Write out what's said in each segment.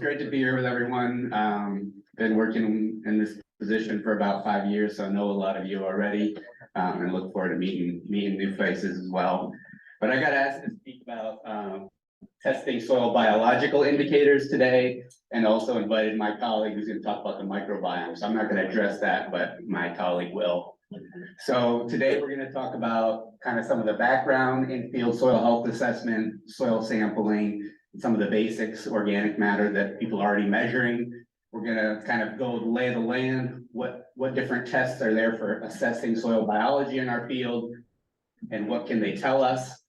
Great to be here with everyone. Been working in this position for about 5 years, so I know a lot of you already, and look forward to meeting new faces as well. But I got asked to speak about testing soil biological indicators today, and also invited my colleague who's going to talk about the microbiome. So I'm not going to address that, but my colleague will. So today we're going to talk about kind of some of the background in field soil health assessment, soil sampling, some of the basics, organic matter that people are already measuring. We're gonna kind of go lay of the land, what different tests are there for assessing soil biology in our field, and what can they tell us?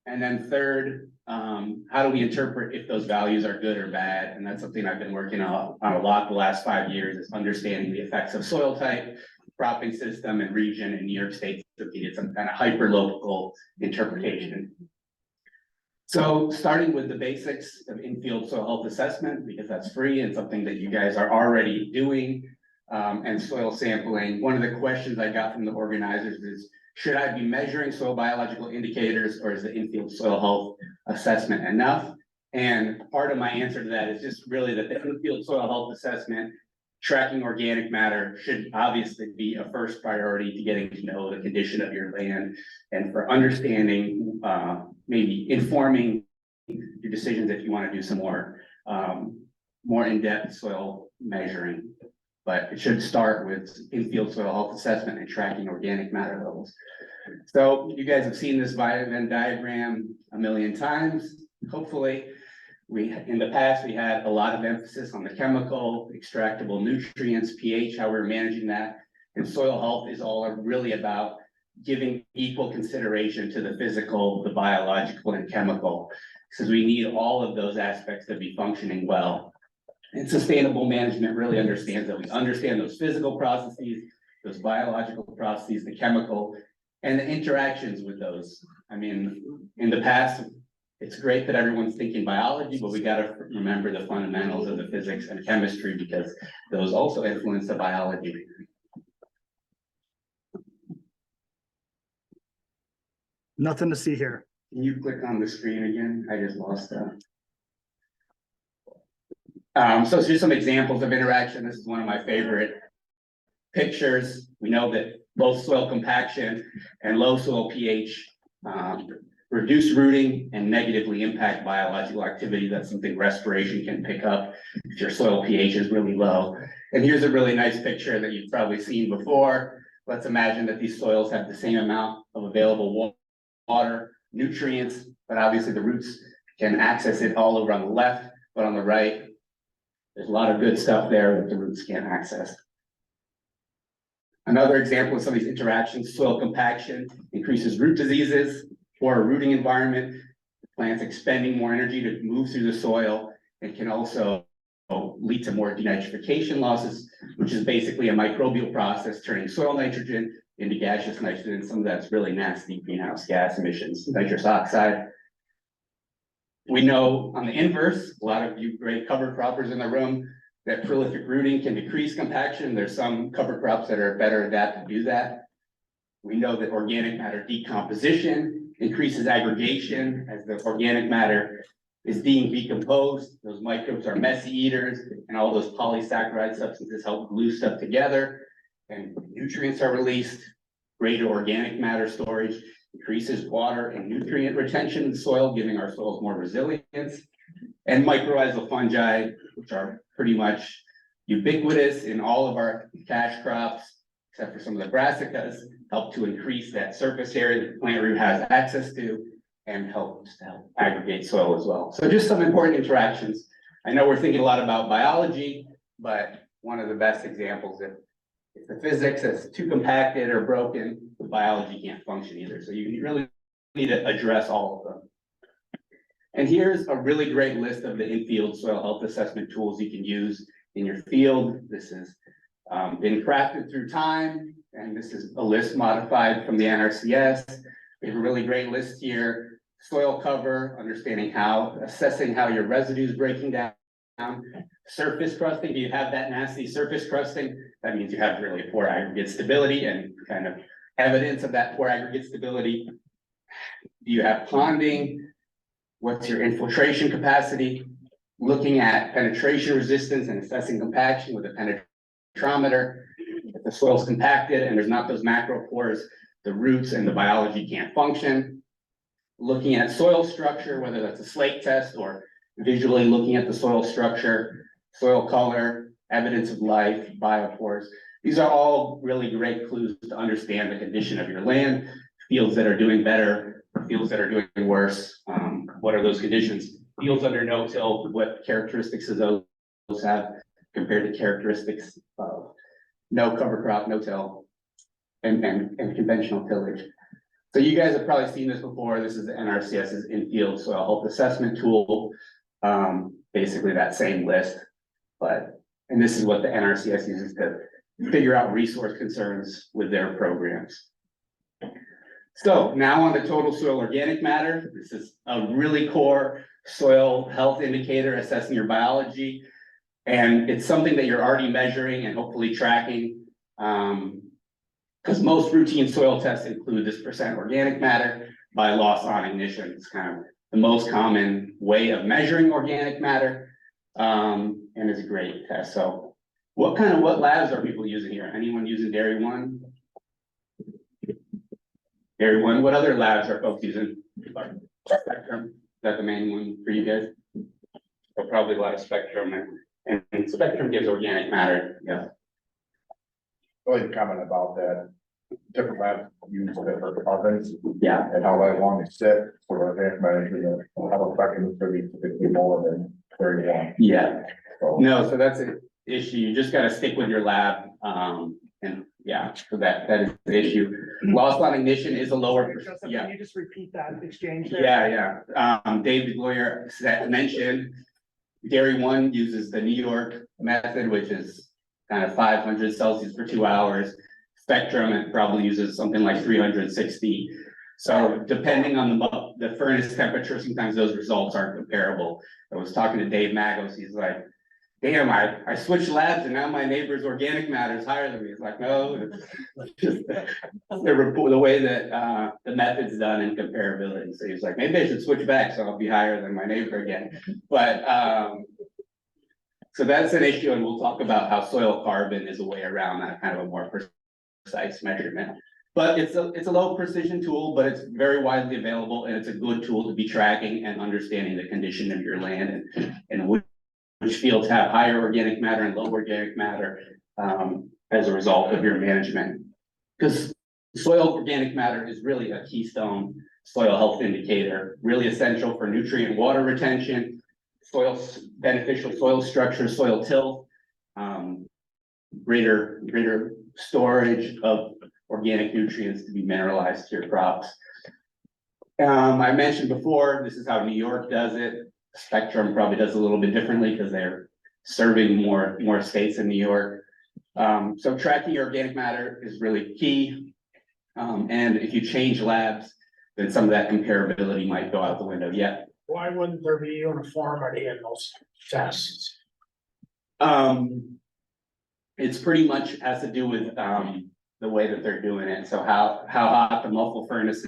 And then third, how do we interpret if those values are good or bad? And that's something I've been working on a lot the last 5 years, is understanding the effects of soil type, cropping system, and region. In New York State, needed some kind of hyper-local interpretation. So starting with the basics of in-field soil health assessment, because that's free and something that you guys are already doing, and soil sampling. One of the questions I got from the organizers is, should I be measuring soil biological indicators, or is the in-field soil health assessment enough? And part of my answer to that is just really that the in-field soil health assessment, tracking organic matter, should obviously be a first priority to getting to know the condition of your land, and for understanding, maybe informing your decisions if you want to do some more in-depth soil measuring. But it should start with in-field soil health assessment and tracking organic matter levels. So you guys have seen this Venn diagram a million times, hopefully. In the past, we had a lot of emphasis on the chemical, extractable nutrients, pH, how we're managing that. And soil health is all really about giving equal consideration to the physical, the biological, and chemical, because we need all of those aspects to be functioning well. And sustainable management really understands that. We understand those physical processes, those biological processes, the chemical, and the interactions with those. I mean, in the past, it's great that everyone's thinking biology, but we got to remember the fundamentals of the physics and chemistry, because those also influence the biology. Nothing to see here. Can you click on the screen again? I just lost that. So it's just some examples of interaction. This is one of my favorite pictures. We know that both soil compaction and low soil pH reduce rooting and negatively impact biological activity. That's something respiration can pick up if your soil pH is really low. And here's a really nice picture that you've probably seen before. Let's imagine that these soils have the same amount of available water, nutrients, but obviously the roots can access it all over on the left, but on the right, there's a lot of good stuff there that the roots can't access. Another example of some of these interactions, soil compaction increases root diseases or a rooting environment. The plant's expending more energy to move through the soil, and can also lead to more denitrification losses, which is basically a microbial process turning soil nitrogen into gaseous nitrogen. Some of that's really nasty greenhouse gas emissions, nitrous oxide. We know on the inverse, a lot of you great cover croppers in the room, that prolific rooting can decrease compaction. There's some cover crops that are better adapted to do that. We know that organic matter decomposition increases aggregation as the organic matter is being decomposed. Those microbes are messy eaters, and all those polysaccharide substances help glue stuff together, and nutrients are released. Greater organic matter storage increases water and nutrient retention in the soil, giving our soils more resilience. And mycorrhizal fungi, which are pretty much ubiquitous in all of our cash crops, except for some of the brassicas, help to increase that surface area that the plant root has access to, and help aggregate soil as well. So just some important interactions. I know we're thinking a lot about biology, but one of the best examples, if the physics is too compacted or broken, the biology can't function either. So you really need to address all of them. And here's a really great list of the in-field soil health assessment tools you can use in your field. This has been crafted through time, and this is a list modified from the NRCS. We have a really great list here. Soil cover, assessing how your residue is breaking down. Surface crusting, do you have that nasty surface crusting? That means you have really poor aggregate stability, and kind of evidence of that poor aggregate stability. Do you have ponding? What's your infiltration capacity? looking at penetration resistance and assessing compaction with a penetrometer. If the soil's compacted and there's not those macro pores, the roots and the biology can't function. Looking at soil structure, whether that's a slate test or visually looking at the soil structure, soil color, evidence of life, biopores. These are all really great clues to understand the condition of your land, fields that are doing better, fields that are doing worse. What are those conditions? Fields under no-till, what characteristics of those have compared to characteristics of no cover crop, no-till, and conventional tillage. So you guys have probably seen this before. This is the NRCS's in-field soil health assessment tool. Basically that same list, and this is what the NRCS uses to figure out resource concerns with their programs. So now on the total soil organic matter, this is a really core soil health indicator assessing your biology. And it's something that you're already measuring and hopefully tracking. Because most routine soil tests include this percent organic matter by loss on ignition. It's kind of the most common way of measuring organic matter. And it's a great test. So what labs are people using here? Anyone using Dairy One? Dairy One, what other labs are folks using? Spectrum, is that the main one for you guys? So probably a lot of Spectrum, and Spectrum gives organic matter, yeah. Really comment about that, different labs use different carbons. Yeah. And how long they sit for advanced management, how effective it's going to be typically more than 31. Yeah, So, no, so that's an issue, you just gotta stick with your lab, and yeah, so that is the issue. Loss on ignition is a lower, yeah. Can you just repeat that exchange there? Yeah. Dave DeGloyer mentioned Dairy One uses the New York method, which is kind of 500 Celsius for 2 hours. Spectrum, it probably uses something like 360. So depending on the furnace temperature, sometimes those results aren't comparable. I was talking to Dave Magos, he's like, damn, I switched labs and now my neighbor's organic matter is higher than me. It's like, no, it's just the way that the method's done in comparability. So he's like, maybe I should switch back so I'll be higher than my neighbor again. But so that's an issue, and we'll talk about how soil carbon is a way around that, kind of a more precise measurement. But it's a low precision tool, but it's very widely available, and it's a good tool to be tracking and understanding the condition of your land and which fields have higher organic matter and low organic matter as a result of your management. Because soil organic matter is really a keystone soil health indicator, really essential for nutrient water retention, beneficial soil structure, soil tilth, greater storage of organic nutrients to be mineralized to your crops. I mentioned before, this is how New York does it. Spectrum probably does a little bit differently because they're serving more states in New York. So tracking your organic matter is really key. And if you change labs, then some of that comparability might go out the window. Yeah. Why wouldn't there be uniformity in those tests? It's pretty much has to do with the way that they're doing it. So how hot the muffle furnace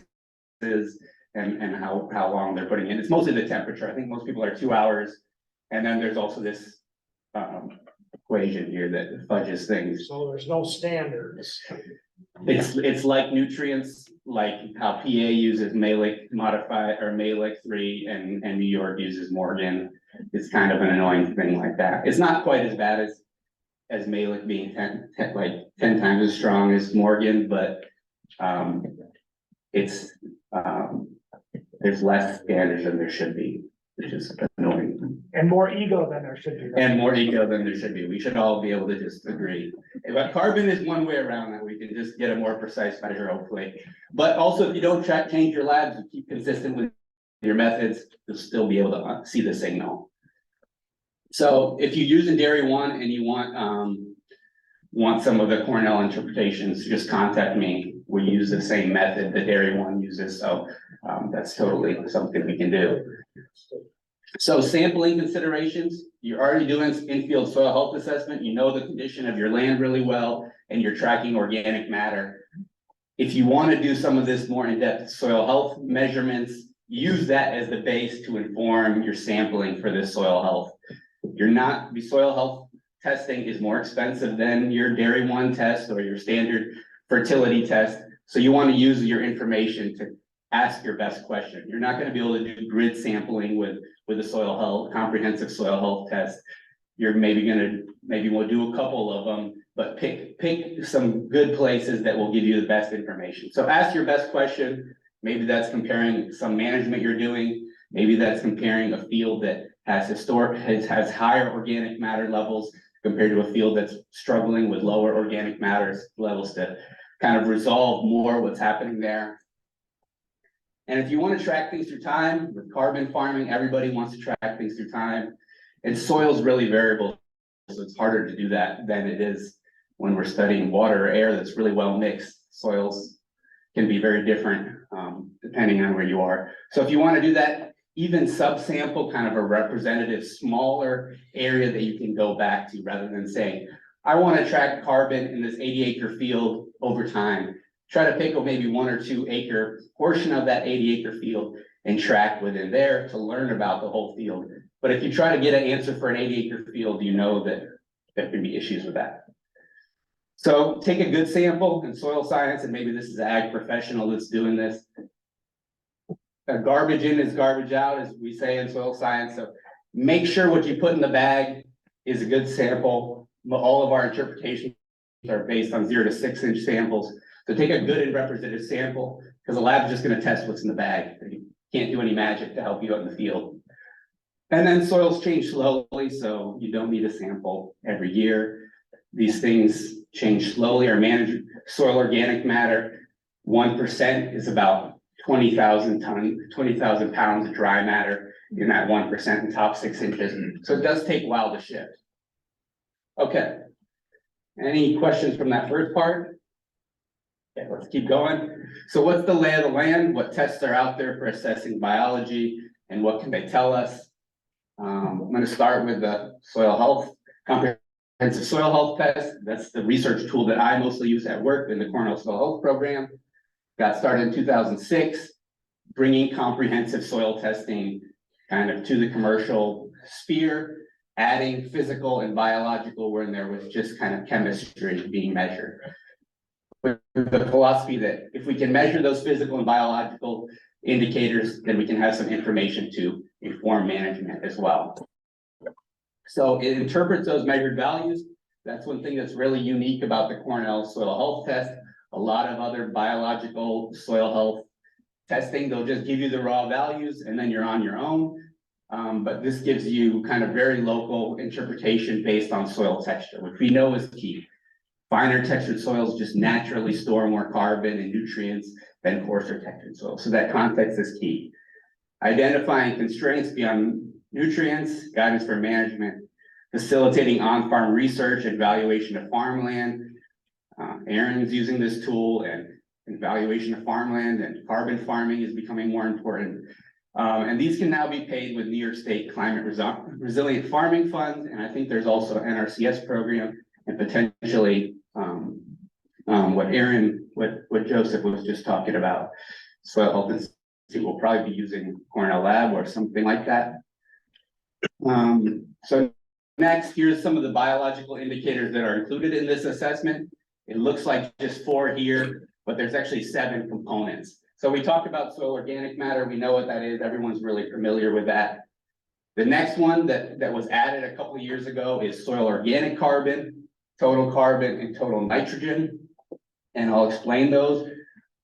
is and how long they're putting in. It's mostly the temperature. I think most people are 2 hours. And then there's also this equation here that fudges things. So there's no standards. It's like nutrients, like how PA uses Malic modified or Malic 3 and New York uses Morgan. It's kind of an annoying thing like that. It's not quite as bad as Malic being 10 times as strong as Morgan, but there's less standards than there should be, which is annoying. And more ego than there should be. And more ego than there should be. We should all be able to just agree. But carbon is one way around that. We can just get a more precise measure, hopefully. But also, if you don't change your labs and keep consistent with your methods, you'll still be able to see the signal. So if you're using Dairy One and you want some of the Cornell interpretations, just contact me. We use the same method that Dairy One uses, so that's totally something we can do. So sampling considerations, you're already doing in-field soil health assessment, you know the condition of your land really well, and you're tracking organic matter. If you want to do some of this more in-depth soil health measurements, use that as the base to inform your sampling for this soil health. the soil health testing is more expensive than your dairy one test or your standard fertility test. So you want to use your information to ask your best question. You're not going to be able to do grid sampling with a soil health, comprehensive soil health test. You're maybe we'll do a couple of them, but pick some good places that will give you the best information. So ask your best question. Maybe that's comparing some management you're doing. Maybe that's comparing a field that has higher organic matter levels compared to a field that's struggling with lower organic matter levels to kind of resolve more what's happening there. And if you want to track things through time, with carbon farming, everybody wants to track things through time. And soil's really variable, so it's harder to do that than it is when we're studying water or air that's really well mixed. Soils can be very different depending on where you are. So if you want to do that, even subsample, kind of a representative, smaller area that you can go back to, rather than saying, I want to track carbon in this 80-acre field over time. Try to pick a maybe 1 or 2 acre portion of that 80-acre field and track within there to learn about the whole field. But if you try to get an answer for an 80-acre field, you know that there can be issues with that. So take a good sample in soil science, and maybe this is an ag professional that's doing this. Garbage in is garbage out, as we say in soil science. So make sure what you put in the bag is a good sample. All of our interpretations are based on 0 to 6 inch samples. So take a good and representative sample, because the lab's just going to test what's in the bag. You can't do any magic to help you out in the field. And then soils change slowly, so you don't need a sample every year. These things change slowly. Our managed soil organic matter, 1% is about 20,000 pounds of dry matter in that 1% in top 6 inches. So it does take a while to shift. Okay. Any questions from that first part? Okay, let's keep going. So what's the lay of the land? What tests are out there for assessing biology, and what can they tell us? I'm going to start with the soil health, comprehensive soil health test. That's the research tool that I mostly use at work in the Cornell Soil Health Program. Got started in 2006, bringing comprehensive soil testing kind of to the commercial sphere, adding physical and biological when there was just kind of chemistry being measured. With the philosophy that if we can measure those physical and biological indicators, then we can have some information to inform management as well. So it interprets those measured values. That's one thing that's really unique about the Cornell Soil Health Test. A lot of other biological soil health testing, they'll just give you the raw values and then you're on your own. But this gives you kind of very local interpretation based on soil texture, which we know is key. Finer textured soils just naturally store more carbon and nutrients than coarser textured soils. So that context is key. Identifying constraints beyond nutrients, guidance for management, facilitating on-farm research and valuation of farmland. Aaron's using this tool, and evaluation of farmland and carbon farming is becoming more important. And these can now be paid with New York State Climate Resilient Farming Fund. And I think there's also an NRCS program, and potentially what Joseph was just talking about. Soil Health Institute will probably be using Cornell Lab or something like that. So next, here's some of the biological indicators that are included in this assessment. It looks like just 4 here, but there's actually 7 components. So we talked about soil organic matter. We know what that is. Everyone's really familiar with that. The next one that was added a couple of years ago is soil organic carbon, and total nitrogen. And I'll explain those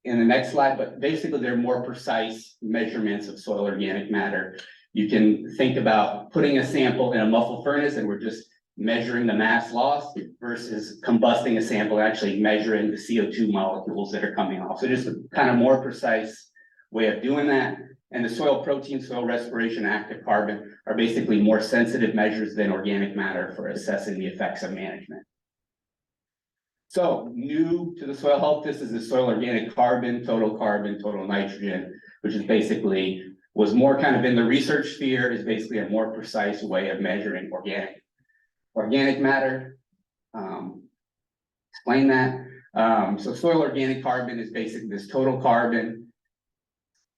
in the next slide, but basically they're more precise measurements of soil organic matter. You can think about putting a sample in a muffle furnace and we're just measuring the mass loss versus combusting a sample, actually measuring the CO2 molecules that are coming off. So just a kind of more precise way of doing that. And the soil protein, soil respiration, active carbon are basically more sensitive measures than organic matter for assessing the effects of management. So new to the soil health, this is the soil organic carbon, total nitrogen, which is basically was more kind of in the research sphere, is basically a more precise way of measuring organic matter. Explain that. So soil organic carbon is basically this total carbon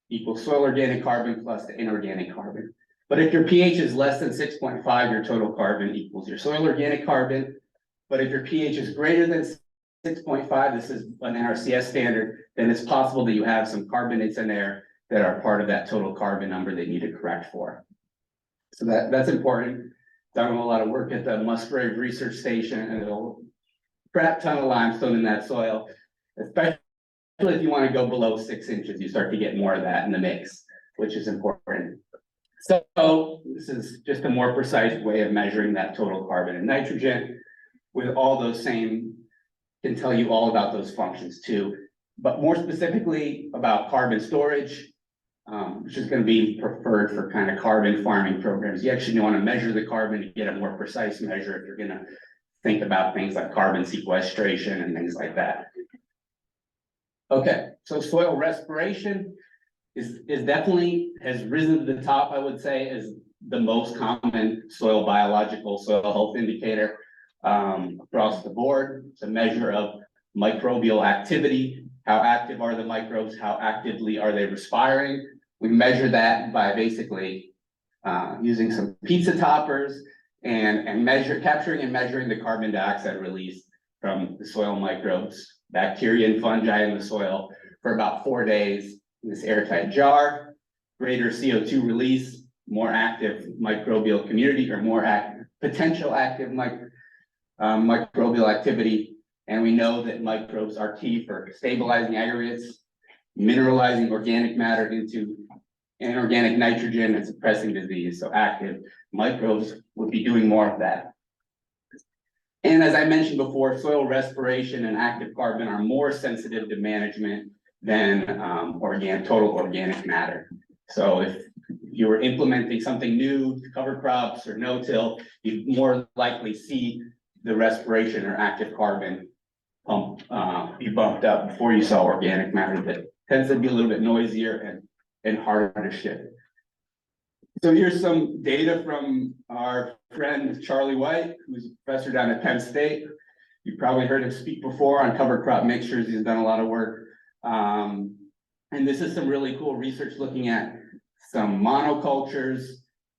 equals soil organic carbon plus the inorganic carbon. But if your pH is less than 6.5, your total carbon equals your soil organic carbon. But if your pH is greater than 6.5, this is an NRCS standard, then it's possible that you have some carbonates in there that are part of that total carbon number they need to correct for. So that's important. Done a lot of work at the Musgrave Research Station, and it'll crap ton of limestone in that soil, especially if you want to go below 6 inches, you start to get more of that in the mix, which is important. So this is just a more precise way of measuring that total carbon and nitrogen with all those same, can tell you all about those functions too, but more specifically about carbon storage, which is going to be preferred for kind of carbon farming programs. You actually want to measure the carbon to get a more precise measure if you're going to think about things like carbon sequestration and things like that. Okay, so soil respiration is definitely has risen to the top, I would say, as the most common soil biological, soil health indicator across the board. It's a measure of microbial activity. How active are the microbes? How actively are they respiring? We measure that by basically using some pizza toppers and capturing and measuring the carbon dioxide release from the soil microbes, bacteria and fungi in the soil for about 4 days in this airtight jar. Greater CO2 release, more active microbial community, or more potential active microbial activity. And we know that microbes are key for stabilizing aggregates, mineralizing organic matter into inorganic nitrogen, and suppressing disease. So active microbes would be doing more of that. And as I mentioned before, soil respiration and active carbon are more sensitive to management than total organic matter. So if you were implementing something new, cover crops or no-till, you'd more likely see the respiration or active carbon be bumped up before you saw organic matter that tends to be a little bit noisier and harder to shift. So here's some data from our friend Charlie White, who's a professor down at Penn State. You've probably heard him speak before on cover crop mixtures. He's done a lot of work. And this is some really cool research looking at some monocultures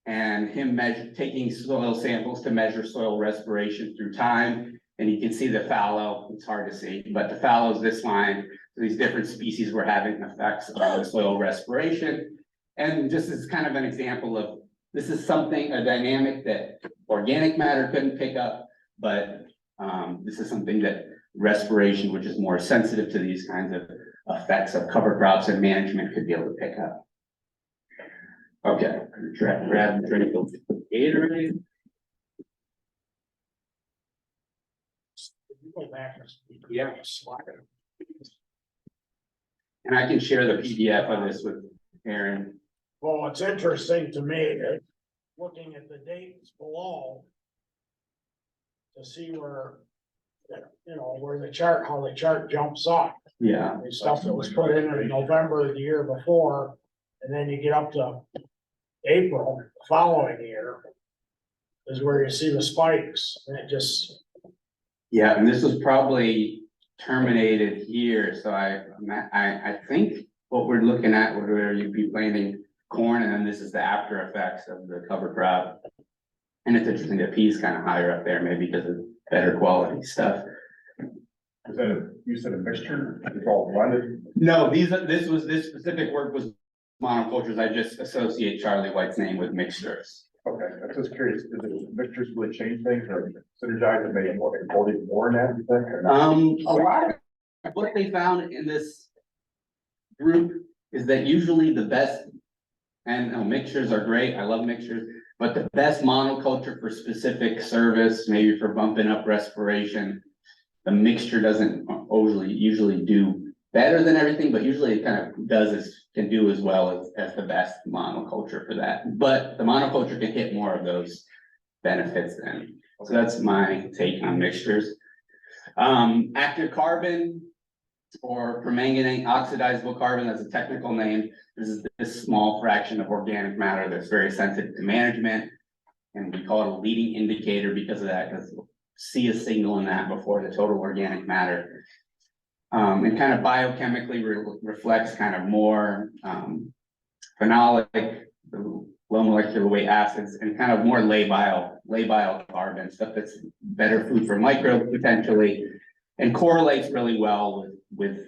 and him taking soil samples to measure soil respiration through time. And you can see the fallow, it's hard to see, but the fallow is this line. So these different species were having effects on the soil respiration. And just as kind of an example of, this is something, a dynamic that organic matter couldn't pick up, but this is something that respiration, which is more sensitive to these kinds of effects of cover crops and management, could be able to pick up. Okay, grab a drink of Gatorade. Go back and speak. Yeah. Slide. And I can share the PDF of this with Aaron. Well, it's interesting to me that looking at the dates below to see where, where the chart, how the chart jumps up. Yeah. The stuff that was put in November of the year before, and then you get up to April the following year is where you see the spikes, and it just. Yeah, and this was probably terminated here, so I think what we're looking at, where you'd be planting corn, and then this is the after effects of the cover crop. And it's interesting that peas kind of higher up there, maybe because of better quality stuff. Is that you said a mixture? It's all blended? No, this specific work was monocultures. I just associate Charlie White's name with mixtures. Okay, I'm just curious, did the mixtures really change things or synergize and make it more in that, you think, or not? A lot of what they found in this group is that usually the best, and mixtures are great, I love mixtures, but the best monoculture for specific service, maybe for bumping up respiration, the mixture doesn't usually do better than everything, but usually it kind of can do as well as the best monoculture for that. But the monoculture can hit more of those benefits then. So that's my take on mixtures. Active carbon or permanganate oxidizable carbon, that's a technical name. This is this small fraction of organic matter that's very sensitive to management. And we call it a leading indicator because of that, because we'll see a signal in that before the total organic matter. And kind of biochemically reflects kind of more phenolic, low molecular weight acids, and kind of more labile carbon, stuff that's better food for microbes potentially, and correlates really well with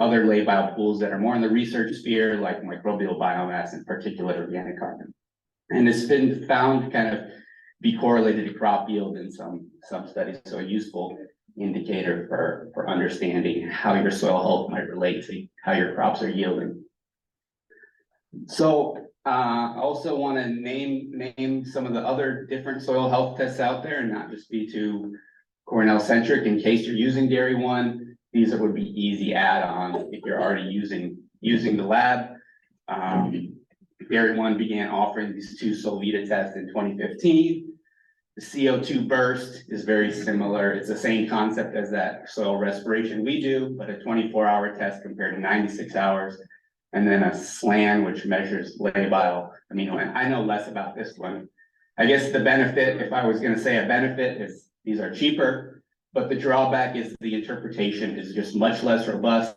other labile pools that are more in the research sphere, like microbial biomass and particulate organic carbon. And it's been found to kind of be correlated to crop yield in some studies, so a useful indicator for understanding how your soil health might relate to how your crops are yielding. So I also want to name some of the other different soil health tests out there and not just be too Cornell centric. In case you're using Dairy One, these would be easy add-on if you're already using the lab. Dairy One began offering these 2 Solvita tests in 2015. The CO2 burst is very similar. It's the same concept as that soil respiration we do, but a 24-hour test compared to 96 hours. And then a SLAN, which measures labile amino. And I know less about this one. I guess the benefit, if I was going to say a benefit, is these are cheaper, but the drawback is the interpretation is just much less robust.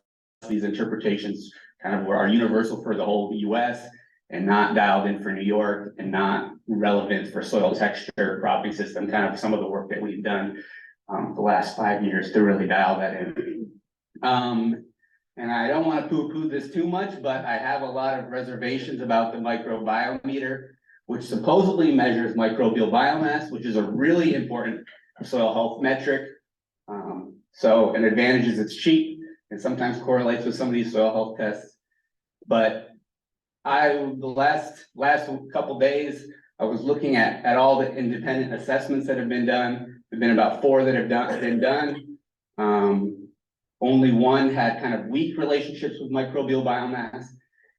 These interpretations kind of are universal for the whole US and not dialed in for New York and not relevant for soil texture, cropping system, kind of some of the work that we've done the last 5 years to really dial that in. And I don't want to poo-poo this too much, but I have a lot of reservations about the microbiometer, which supposedly measures microbial biomass, which is a really important soil health metric. So an advantage is it's cheap and sometimes correlates with some of these soil health tests. But the last couple days, I was looking at all the independent assessments that have been done. There've been about 4 that have been done. Only 1 had kind of weak relationships with microbial biomass,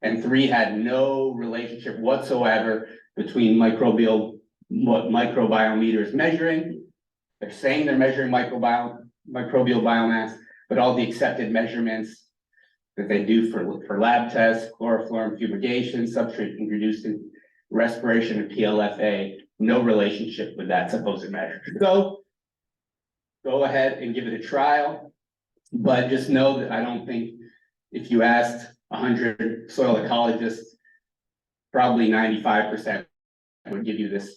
and 3 had no relationship whatsoever between what microbiometer is measuring. They're saying they're measuring microbial biomass, but all the accepted measurements that they do for lab tests, chlorofluorine fumigation, substrate introduced in respiration, and PLFA, no relationship with that supposed measure. So go ahead and give it a trial, but just know that I don't think if you asked 100 soil ecologists, probably 95% would give you this.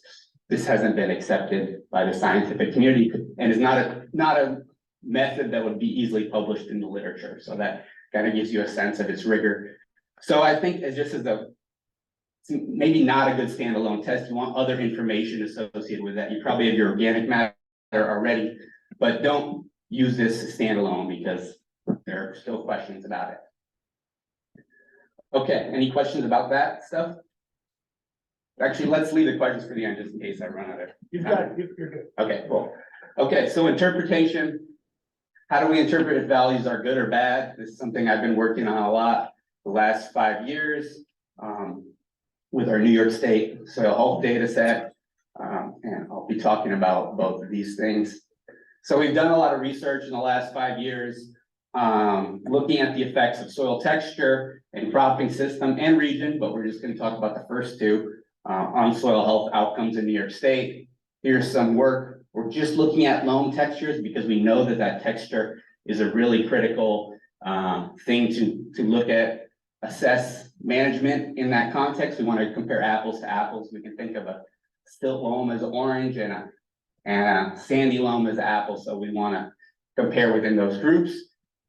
This hasn't been accepted by the scientific community and is not a method that would be easily published in the literature. So that kind of gives you a sense of its rigor. So I think it's maybe not a good standalone test. You want other information associated with that. You probably have your organic matter already, but don't use this standalone because there are still questions about it. Okay, any questions about that stuff? Actually, let's leave the questions for the end just in case I run out of time. You're good. Okay, cool. Okay, so interpretation. How do we interpret if values are good or bad? This is something I've been working on a lot the last 5 years with our New York State soil health data set. And I'll be talking about both of these things. So we've done a lot of research in the last 5 years, looking at the effects of soil texture and cropping system and region, but we're just going to talk about the first 2 on soil health outcomes in New York State. Here's some work. We're just looking at loam textures because we know that texture is a really critical thing to look at, assess management in that context. We want to compare apples to apples. We can think of a stilt loam as orange and a sandy loam as apple. So we want to compare within those groups.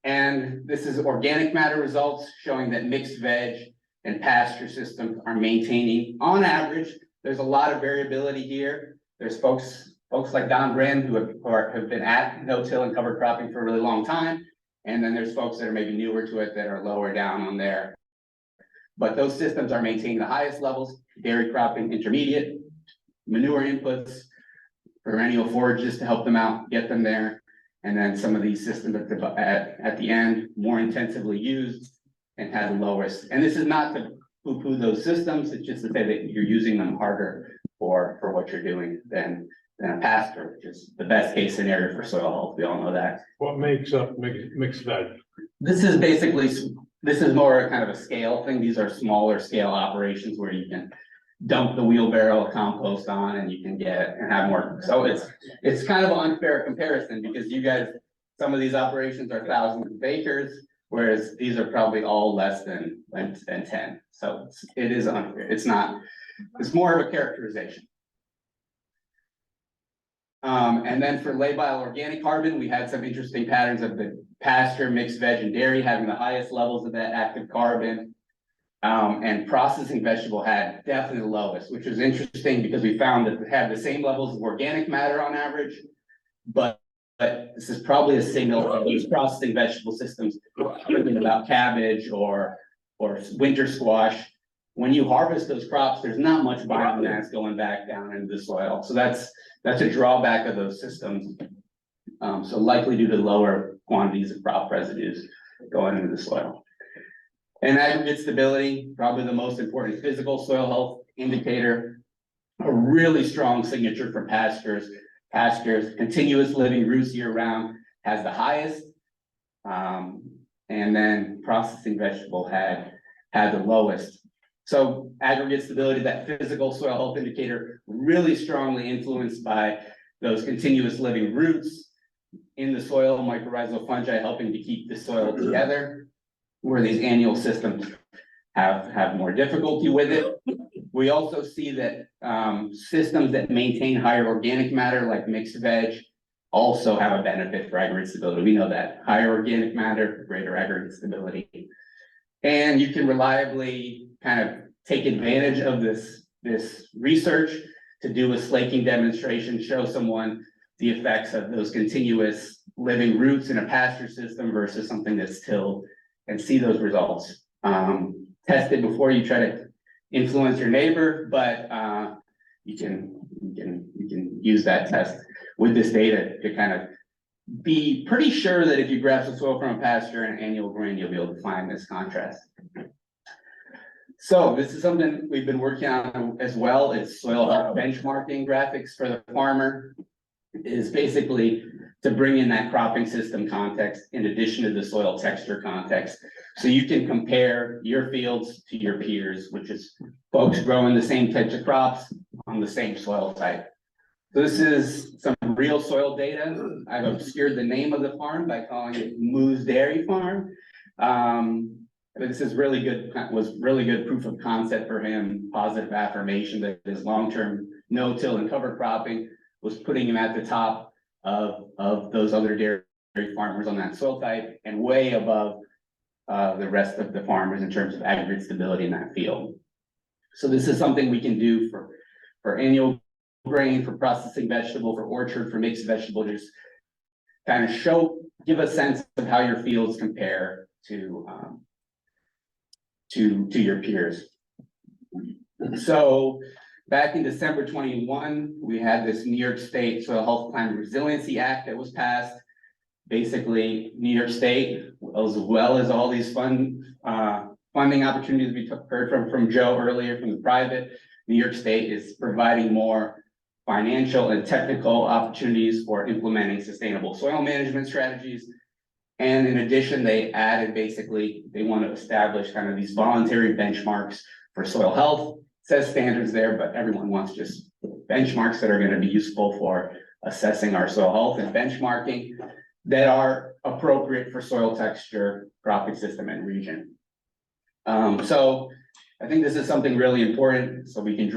And this is organic matter results showing that mixed veg and pasture systems are maintaining on average. There's a lot of variability here. There's folks like Don Brand who have been at no-till and cover cropping for a really long time. And then there's folks that are maybe newer to it that are lower down on there. But those systems are maintaining the highest levels, dairy cropping, intermediate, manure inputs, perennial forages to help them out, get them there. And then some of these systems at the end, more intensively used and had the lowest. And this is not to poo-poo those systems, it's just to say that you're using them harder for what you're doing than a pasture, which is the best case scenario for soil health. We all know that. What makes up mixed veg? This is more kind of a scale thing. These are smaller scale operations where you can dump the wheelbarrow of compost on and you can get and have more. So it's kind of an unfair comparison because you guys, some of these operations are thousands of acres, whereas these are probably all less than 10. So it is unfair. It's not, It's more of a characterization. And then for labile organic carbon, we had some interesting patterns of the pasture, mixed veg and dairy having the highest levels of that active carbon. And processing vegetable had definitely the lowest, which was interesting because we found that they had the same levels of organic matter on average. But this is probably a signal of these processing vegetable systems, thinking about cabbage or winter squash. When you harvest those crops, there's not much biomass going back down into the soil. So that's a drawback of those systems. So likely due to lower quantities of crop residues going into the soil. And aggregate stability, probably the most important physical soil health indicator. A really strong signature for pastures. Continuous living roots year round has the highest. And then processing vegetable had the lowest. So aggregate stability, that physical soil health indicator, really strongly influenced by those continuous living roots in the soil, mycorrhizal fungi helping to keep the soil together, where these annual systems have more difficulty with it. We also see that systems that maintain higher organic matter, like mixed veg, also have a benefit for aggregate stability. We know that higher organic matter, greater aggregate stability. And you can reliably kind of take advantage of this research to do a slaking demonstration, show someone the effects of those continuous living roots in a pasture system versus something that's tilled, and see those results. Test it before you try to influence your neighbor, but you can use that test with this data to kind of be pretty sure that if you grab some soil from a pasture and annual grain, you'll be able to find this contrast. So this is something we've been working on as well. It's soil health benchmarking graphics for the farmer. It is basically to bring in that cropping system context in addition to the soil texture context. So you can compare your fields to your peers, which is folks growing the same types of crops on the same soil type. So this is some real soil data. I've obscured the name of the farm by calling it Moo's Dairy Farm. But this is really good, was really good proof of concept for him, positive affirmation that his long-term no-till and cover cropping was putting him at the top of those other dairy farmers on that soil type and way above the rest of the farmers in terms of aggregate stability in that field. So this is something we can do for annual grain, for processing vegetable, for orchard, for mixed vegetable, just kind of give a sense of how your fields compare to your peers. So back in December 21, we had this New York State Soil Health Climate Resiliency Act that was passed. Basically, New York State, as well as all these funding opportunities we heard from Joe earlier from the private, New York State is providing more financial and technical opportunities for implementing sustainable soil management strategies. And in addition, they added basically, they want to establish kind of these voluntary benchmarks for soil health. It says standards there, but everyone wants just benchmarks that are going to be useful for assessing our soil health and benchmarking that are appropriate for soil texture, cropping system, and region. So I think this is something really important so we can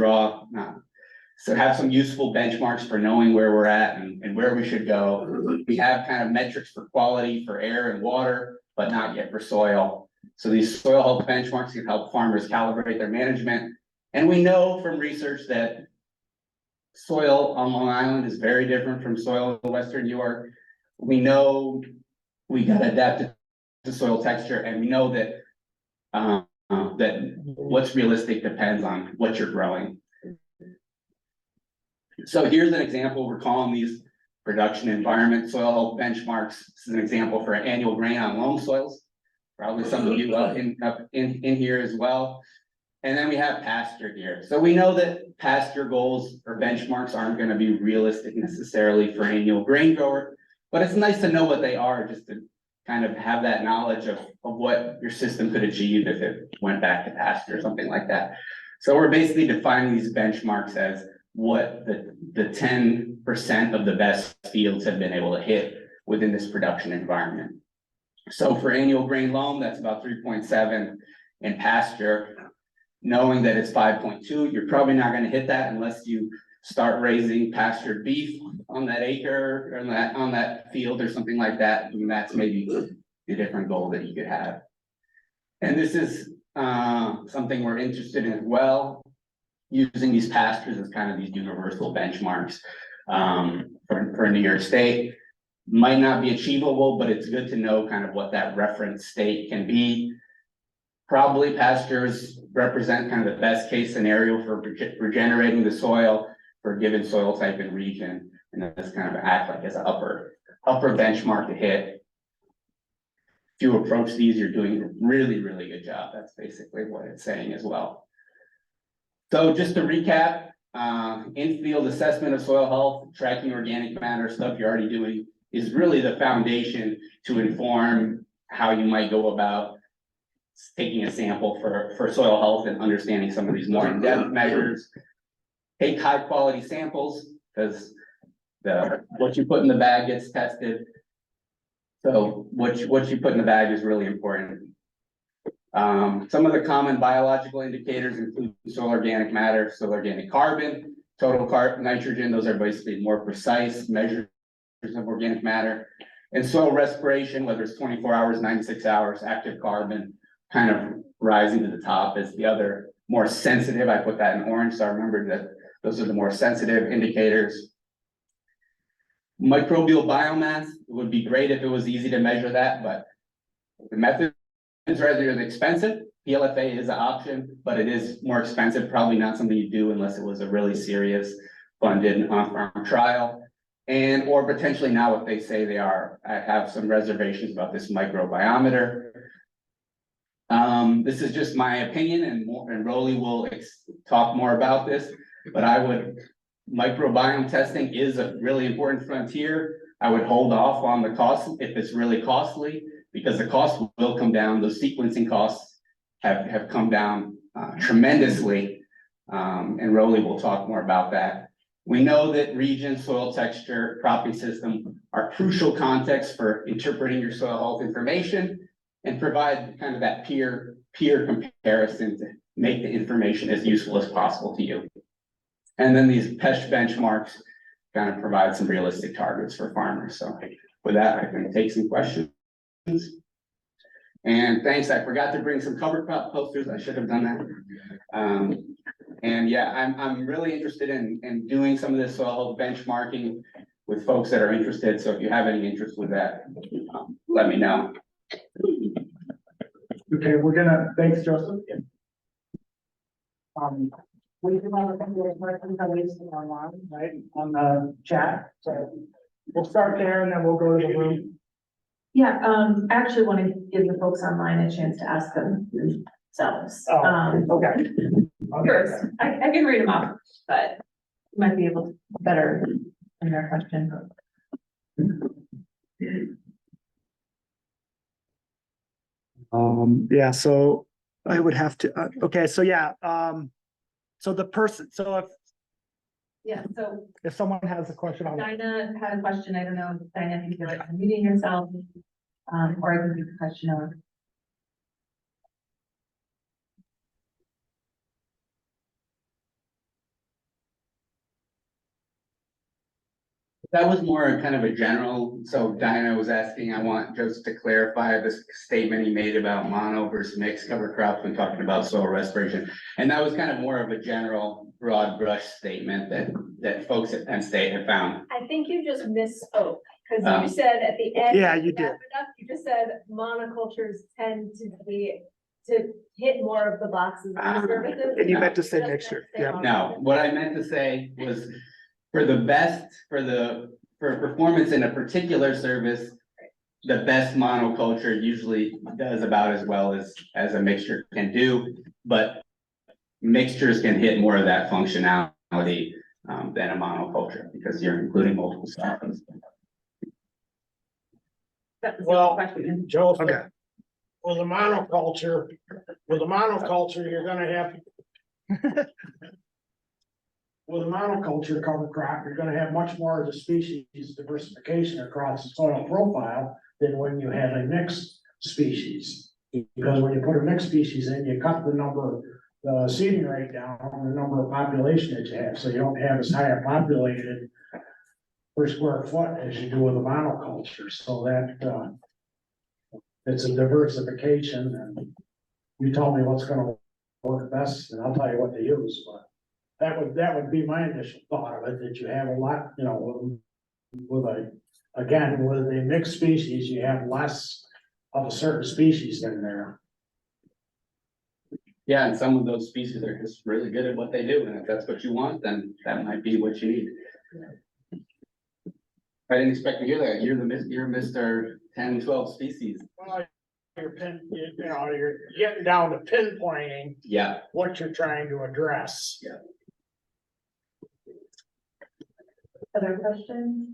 have some useful benchmarks for knowing where we're at and where we should go. We have kind of metrics for quality for air and water, but not yet for soil. So these soil health benchmarks can help farmers calibrate their management. And we know from research that soil on Long Island is very different from soil in Western New York. We know we got to adapt to soil texture, and we know that that what's realistic depends on what you're growing. So here's an example. We're calling these production environment soil health benchmarks. This is an example for annual grain on loam soils. Probably some of you up in here as well. And then we have pasture here. So we know that pasture goals or benchmarks aren't going to be realistic necessarily for an annual grain grower, but it's nice to know what they are, just to kind of have that knowledge of what your system could achieve if it went back to pasture or something like that. So we're basically defining these benchmarks as what the 10% of the best fields have been able to hit within this production environment. So for annual grain loam, that's about 3.7. In pasture, knowing that it's 5.2, you're probably not gonna hit that unless you start raising pastured beef on that acre or on that field or something like that. And that's maybe a different goal that you could have. And this is something we're interested in as well, using these pastures as kind of these universal benchmarks for New York State. Might not be achievable, but it's good to know kind of what that reference state can be. Probably pastures represent kind of the best case scenario for regenerating the soil for a given soil type and region. And that's kind of act like as an upper benchmark to hit. If you approach these, you're doing a really, really good job. That's basically what it's saying as well. So just to recap, in-field assessment of soil health, tracking organic matter, stuff you're already doing, is really the foundation to inform how you might go about taking a sample for soil health and understanding some of these more in-depth measures. Take high quality samples, because what you put in the bag gets tested. So what you put in the bag is really important. Some of the common biological indicators include soil organic matter, soil organic carbon, total nitrogen. Those are basically more precise measures of organic matter. And soil respiration, whether it's 24 hours, 96 hours, active carbon, kind of rising to the top is the other more sensitive. I put that in orange, so I remembered that those are the more sensitive indicators. Microbial biomass, it would be great if it was easy to measure that, but the method is rather expensive. PLFA is an option, but it is more expensive, probably not something you do unless it was a really serious funded on-farm trial. And or potentially now what they say they are. I have some reservations about this microbiometer. This is just my opinion, and Rolly will talk more about this, but microbiome testing is a really important frontier. I would hold off on the cost if it's really costly, because the cost will come down. Those sequencing costs have come down tremendously, and Rolly will talk more about that. We know that region, soil texture, cropping system are crucial contexts for interpreting your soil health information and provide kind of that peer comparison to make the information as useful as possible to you. And then these PESH benchmarks kind of provide some realistic targets for farmers. So with that, I can take some questions. And thanks, I forgot to bring some cover crop posters. I should have done that. And yeah, I'm really interested in doing some of this soil health benchmarking with folks that are interested. So if you have any interest with that, let me know. Okay, thanks, Joseph. We do have a couple of questions online, right, on the chat, so we'll start there and then we'll go to the room. Yeah, I actually want to give the folks online a chance to ask them themselves. Okay. First, I can read them off, but you might be able to better in their question. Yeah, so I would have to, okay, so yeah, so the person, so Yeah, so if someone has a question on. Dinah had a question. I don't know, Dinah, if you feel like unmuting yourself, or I can read the question out. That was more kind of a general, so Dinah was asking, I want Joseph to clarify this statement he made about mono versus mixed cover crops when talking about soil respiration. And that was kind of more of a general broad brush statement that folks at Penn State have found. I think you just misspoke, because you said at the end. Yeah, you did. You just said monocultures tend to hit more of the boxes of services. And you meant to say mixture, yeah. No, what I meant to say was for performance in a particular service, the best monoculture usually does about as well as a mixture can do, but mixtures can hit more of that functionality than a monoculture because you're including multiple species. Well, Joseph, Okay. with a monoculture, you're gonna have. With a monoculture cover crop, you're gonna have much more of the species diversification across the soil profile than when you have a mixed species. Because when you put a mixed species in, you cut the the seeding rate down, the number of population that you have, so you don't have as high a populated per square foot as you do with a monoculture, so that, it's a diversification, and you tell me what's gonna work best, and I'll tell you what to use, but that would be my initial thought of it, that you have a lot, you know, with a mixed species, you have less of a certain species in there. Yeah, and some of those species are just really good at what they do, and if that's what you want, then that might be what you need. I didn't expect to hear that. You're Mr. 10, 12 species. Well, you're getting down to pinpointing Yeah, what you're trying to address. Other questions?